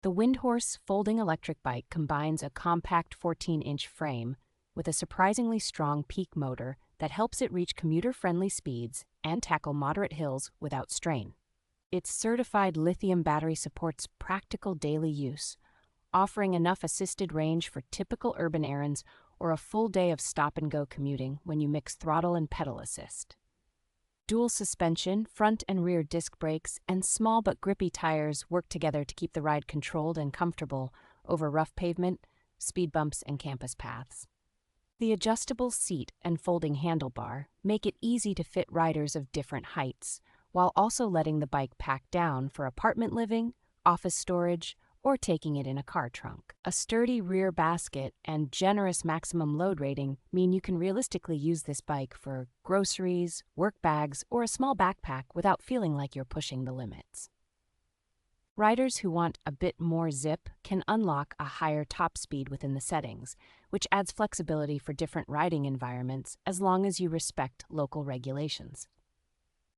The WINDHORSE Folding Electric Bike combines a compact 14-inch frame with a surprisingly strong peak motor that helps it reach commuter-friendly speeds and tackle moderate hills without strain. Its certified lithium battery supports practical daily use, offering enough assisted range for typical urban errands or a full day of stop-and-go commuting when you mix throttle and pedal assist. Dual suspension, front and rear disc brakes, and small but grippy tires work together to keep the ride controlled and comfortable over rough pavement, speed bumps, and campus paths. The adjustable seat and folding handlebar make it easy to fit riders of different heights, while also letting the bike pack down for apartment living, office storage, or taking it in a car trunk. A sturdy rear basket and generous maximum load rating mean you can realistically use this bike for groceries, work bags, or a small backpack without feeling like you're pushing the limits. Riders who want a bit more zip can unlock a higher top speed within the settings, which adds flexibility for different riding environments as long as you respect local regulations.